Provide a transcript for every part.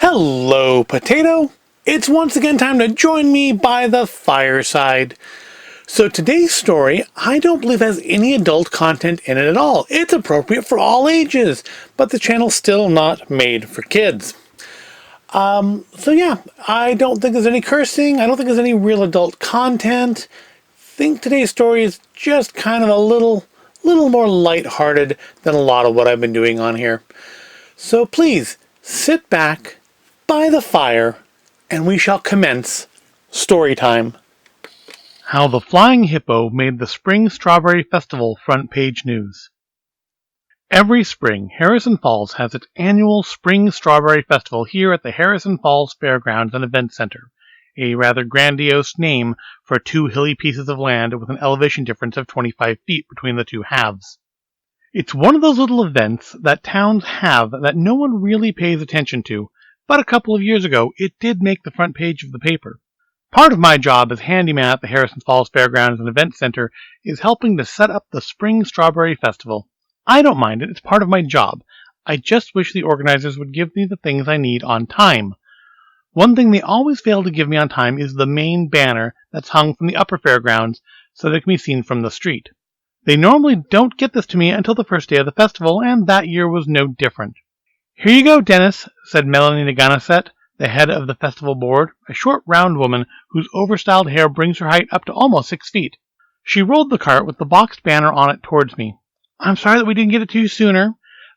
Hello, Potato! It's once again time to join me by the fireside. So today's story, I don't believe has any adult content in it at all. It's appropriate for all ages, but the channel's still not made for kids. I don't think there's any cursing. I don't think there's any real adult content. I think today's story is just kind of a little more lighthearted than a lot of what I've been doing on here. So please, sit back by the fire, and we shall commence story time. How the Flying Hippo Made the Spring Strawberry Festival Front Page News. Every spring, Harrison Falls has its annual Spring Strawberry Festival here at the Harrison Falls Fairgrounds and Event Center, a rather grandiose name for two hilly pieces of land with an elevation difference of 25 feet between the two halves. It's one of those little events that towns have that no one really pays attention to, but a couple of years ago, it did make the front page of the paper. Part of my job as handyman at the Harrison Falls Fairgrounds and Event Center is helping to set up the Spring Strawberry Festival. I don't mind it, it's part of my job. I just wish the organizers would give me the things I need on time. One thing they always fail to give me on time is the main banner that's hung from the upper fairgrounds so that it can be seen from the street. They normally don't get this to me until the first day of the festival, and that year was no different. "Here you go, Dennis," said Melanie Naganeset, the head of the festival board, a short, round woman whose overstyled hair brings her height up to almost 6 feet. She rolled the cart with the boxed banner on it towards me. "I'm sorry that we didn't get it to you sooner,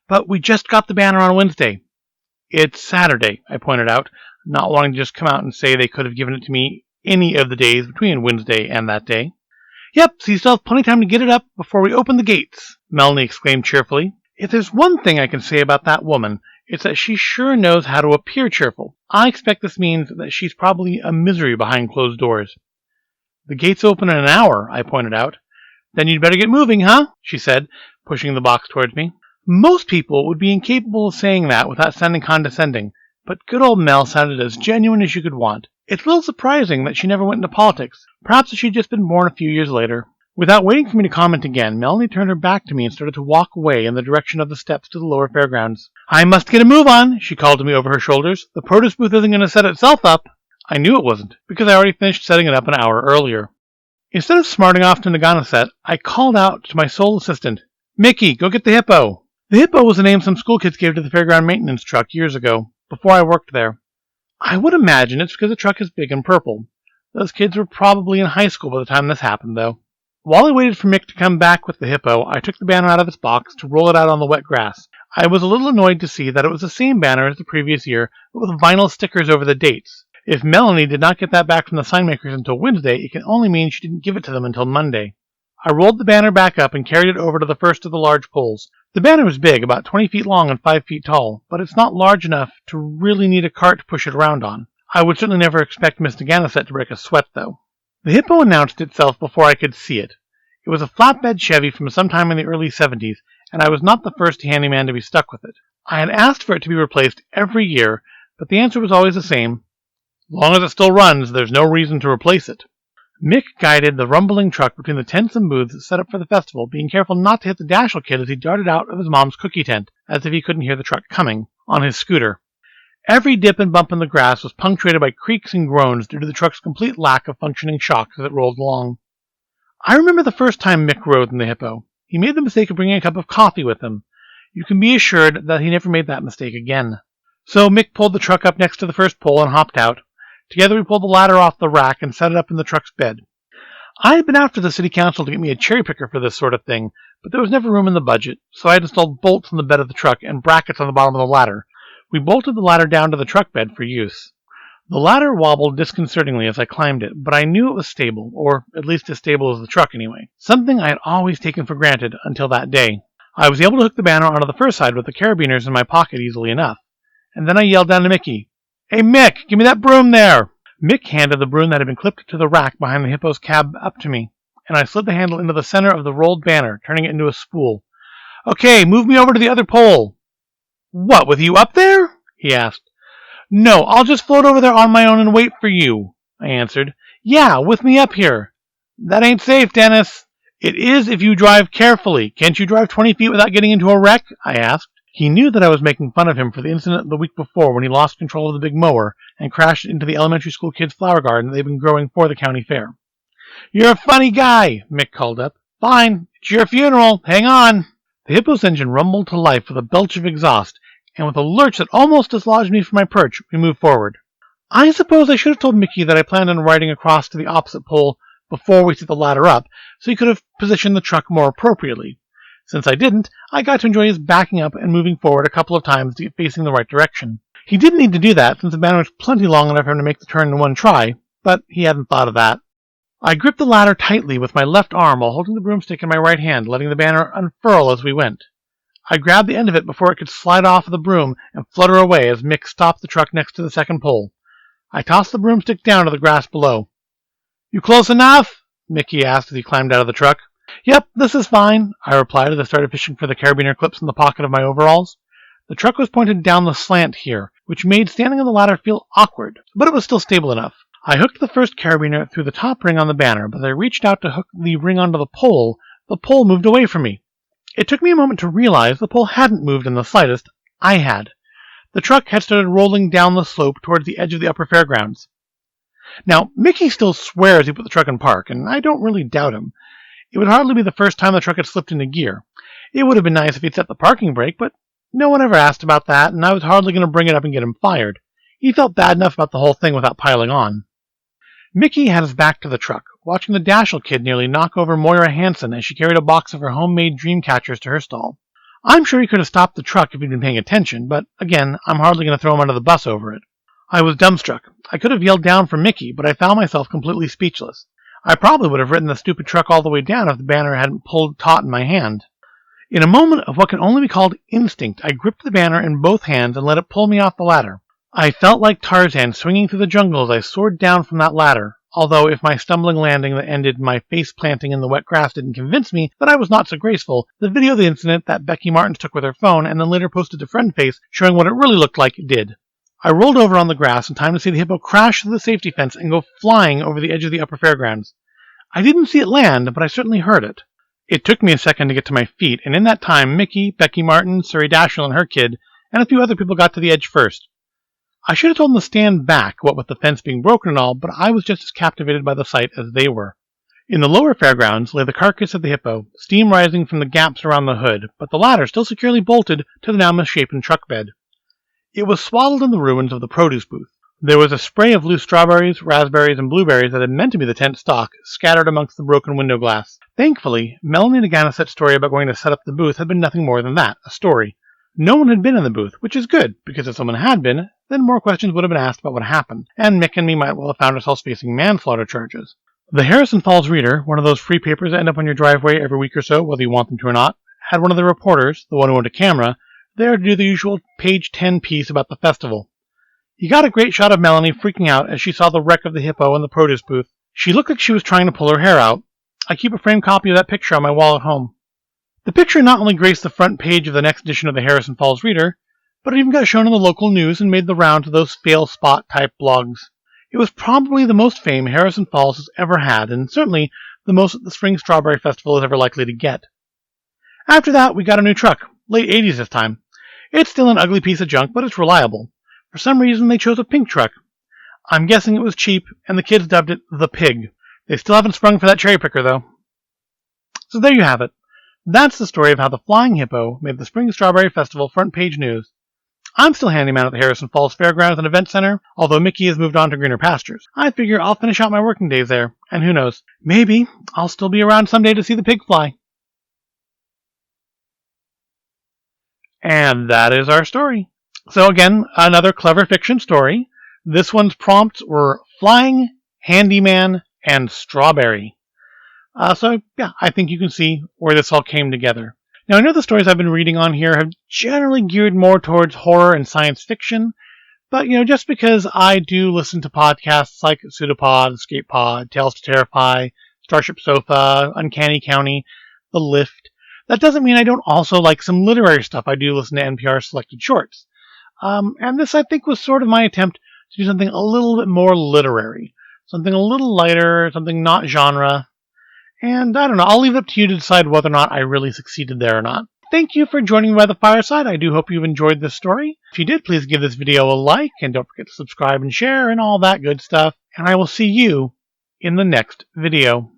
but we just got the banner on Wednesday." "It's Saturday," I pointed out, not wanting to just come out and say they could have given it to me any of the days between Wednesday and that day. "Yep, so you still have plenty of time to get it up before we open the gates," Melanie exclaimed cheerfully. If there's one thing I can say about that woman, it's that she sure knows how to appear cheerful. I expect this means that she's probably a misery behind closed doors. "The gates open in an hour," I pointed out. "Then you'd better get moving, huh?" she said, pushing the box towards me. Most people would be incapable of saying that without sounding condescending, but good old Mel sounded as genuine as you could want. It's a little surprising that she never went into politics. Perhaps she'd just been born a few years later. Without waiting for me to comment again, Melanie turned her back to me and started to walk away in the direction of the steps to the lower fairgrounds. "I must get a move on," she called to me over her shoulders. "The produce booth isn't going to set itself up." I knew it wasn't, because I already finished setting it up an hour earlier. Instead of smarting off to Naganeset, I called out to my sole assistant, "Mickey, go get the Hippo." The Hippo was a name some school kids gave to the fairground maintenance truck years ago, before I worked there. I would imagine it's because the truck is big and purple. Those kids were probably in high school by the time this happened, though. While I waited for Mick to come back with the Hippo, I took the banner out of its box to roll it out on the wet grass. I was a little annoyed to see that it was the same banner as the previous year, but with vinyl stickers over the dates. If Melanie did not get that back from the sign makers until Wednesday, it can only mean she didn't give it to them until Monday. I rolled the banner back up and carried it over to the first of the large poles. The banner was big, about 20 feet long and 5 feet tall, but it's not large enough to really need a cart to push it around on. I would certainly never expect Miss Naganeset to break a sweat, though. The Hippo announced itself before I could see it. It was a flatbed Chevy from sometime in the early 70s, and I was not the first handyman to be stuck with it. I had asked for it to be replaced every year, but the answer was always the same. As long as it still runs, there's no reason to replace it. Mick guided the rumbling truck between the tents and booths set up for the festival, being careful not to hit the Dashiell kid as he darted out of his mom's cookie tent, as if he couldn't hear the truck coming, on his scooter. Every dip and bump in the grass was punctuated by creaks and groans due to the truck's complete lack of functioning shocks as it rolled along. I remember the first time Mick rode in the Hippo. He made the mistake of bringing a cup of coffee with him. You can be assured that he never made that mistake again. So Mick pulled the truck up next to the first pole and hopped out. Together we pulled the ladder off the rack and set it up in the truck's bed. I had been after the city council to get me a cherry picker for this sort of thing, but there was never room in the budget, so I had installed bolts on the bed of the truck and brackets on the bottom of the ladder. We bolted the ladder down to the truck bed for use. The ladder wobbled disconcertingly as I climbed it, but I knew it was stable, or at least as stable as the truck anyway, something I had always taken for granted until that day. I was able to hook the banner onto the first side with the carabiners in my pocket easily enough, and then I yelled down to Mickey, "Hey Mick, give me that broom there!" Mick handed the broom that had been clipped to the rack behind the Hippo's cab up to me, and I slid the handle into the center of the rolled banner, turning it into a spool. "Okay, move me over to the other pole." "What, with you up there?" he asked. "No, I'll just float over there on my own and wait for you," I answered. "Yeah, with me up here." "That ain't safe, Dennis." "It is if you drive carefully. Can't you drive 20 feet without getting into a wreck?" I asked. He knew that I was making fun of him for the incident the week before when he lost control of the big mower and crashed into the elementary school kids' flower garden that they've been growing for the county fair. "You're a funny guy," Mick called up. "Fine, it's your funeral. Hang on." The Hippo's engine rumbled to life with a belch of exhaust, and with a lurch that almost dislodged me from my perch, we moved forward. I suppose I should have told Mickey that I planned on riding across to the opposite pole before we set the ladder up, so he could have positioned the truck more appropriately. Since I didn't, I got to enjoy his backing up and moving forward a couple of times to get facing the right direction. He didn't need to do that, since the banner was plenty long enough for him to make the turn in one try, but he hadn't thought of that. I gripped the ladder tightly with my left arm while holding the broomstick in my right hand, letting the banner unfurl as we went. I grabbed the end of it before it could slide off of the broom and flutter away as Mick stopped the truck next to the second pole. I tossed the broomstick down to the grass below. "You close enough?" Mickey asked as he climbed out of the truck. "Yep, this is fine," I replied as I started fishing for the carabiner clips in the pocket of my overalls. The truck was pointed down the slant here, which made standing on the ladder feel awkward, but it was still stable enough. I hooked the first carabiner through the top ring on the banner, but as I reached out to hook the ring onto the pole moved away from me. It took me a moment to realize the pole hadn't moved in the slightest. I had. The truck had started rolling down the slope towards the edge of the upper fairgrounds. Now, Mickey still swears he put the truck in park, and I don't really doubt him. It would hardly be the first time the truck had slipped into gear. It would have been nice if he'd set the parking brake, but no one ever asked about that, and I was hardly going to bring it up and get him fired. He felt bad enough about the whole thing without piling on. Mickey had his back to the truck, watching the Dashiell kid nearly knock over Moira Hansen as she carried a box of her homemade dream catchers to her stall. I'm sure he could have stopped the truck if he'd been paying attention, but again, I'm hardly going to throw him under the bus over it. I was dumbstruck. I could have yelled down for Mickey, but I found myself completely speechless. I probably would have ridden the stupid truck all the way down if the banner hadn't pulled taut in my hand. In a moment of what can only be called instinct, I gripped the banner in both hands and let it pull me off the ladder. I felt like Tarzan swinging through the jungle as I soared down from that ladder, although if my stumbling landing that ended in my face planting in the wet grass didn't convince me that I was not so graceful, the video of the incident that Becky Martins took with her phone and then later posted to FriendFace showing what it really looked like did. I rolled over on the grass in time to see the Hippo crash through the safety fence and go flying over the edge of the upper fairgrounds. I didn't see it land, but I certainly heard it. It took me a second to get to my feet, and in that time Mickey, Becky Martins, Surrey Dashiell and her kid, and a few other people got to the edge first. I should have told them to stand back, what with the fence being broken and all, but I was just as captivated by the sight as they were. In the lower fairgrounds lay the carcass of the Hippo, steam rising from the gaps around the hood, but the ladder still securely bolted to the now misshapen truck bed. It was swaddled in the ruins of the produce booth. There was a spray of loose strawberries, raspberries, and blueberries that had meant to be the tent stock, scattered amongst the broken window glass. Thankfully, Melanie Naganosset's story about going to set up the booth had been nothing more than that, a story. No one had been in the booth, which is good, because if someone had been, then more questions would have been asked about what happened, and Mick and me might well have found ourselves facing manslaughter charges. The Harrison Falls Reader, one of those free papers that end up on your driveway every week or so, whether you want them to or not, had one of the reporters, the one who owned a camera, there to do the usual page 10 piece about the festival. He got a great shot of Melanie freaking out as she saw the wreck of the Hippo in the produce booth. She looked like she was trying to pull her hair out. I keep a framed copy of that picture on my wall at home. The picture not only graced the front page of the next edition of the Harrison Falls Reader, but it even got shown in the local news and made the rounds of those fail spot type blogs. It was probably the most fame Harrison Falls has ever had, and certainly the most that the Spring Strawberry Festival is ever likely to get. After that, we got a new truck, late 80s this time. It's still an ugly piece of junk, but it's reliable. For some reason, they chose a pink truck. I'm guessing it was cheap, and the kids dubbed it the Pig. They still haven't sprung for that cherry picker, though. So there you have it. That's the story of how the Flying Hippo made the Spring Strawberry Festival front page news. I'm still handyman at the Harrison Falls Fairgrounds and Event Center, although Mickey has moved on to greener pastures. I figure I'll finish out my working days there, and who knows, maybe I'll still be around someday to see the pig fly. And that is our story. So again, another clever fiction story. This one's prompts were flying, handyman, and strawberry. So yeah, I think you can see where this all came together. Now I know the stories I've been reading on here have generally geared more towards horror and science fiction, but just because I do listen to podcasts like Pseudopod, Escape Pod, Tales to Terrify, Starship Sofa, Uncanny County, The Lift, that doesn't mean I don't also like some literary stuff. I do listen to NPR's Selected Shorts. And this, I think, was sort of my attempt to do something a little bit more literary. Something a little lighter, something not genre. And I don't know, I'll leave it up to you to decide whether or not I really succeeded there or not. Thank you for joining me by the fireside. I do hope you've enjoyed this story. If you did, please give this video a like, and don't forget to subscribe and share and all that good stuff. And I will see you in the next video.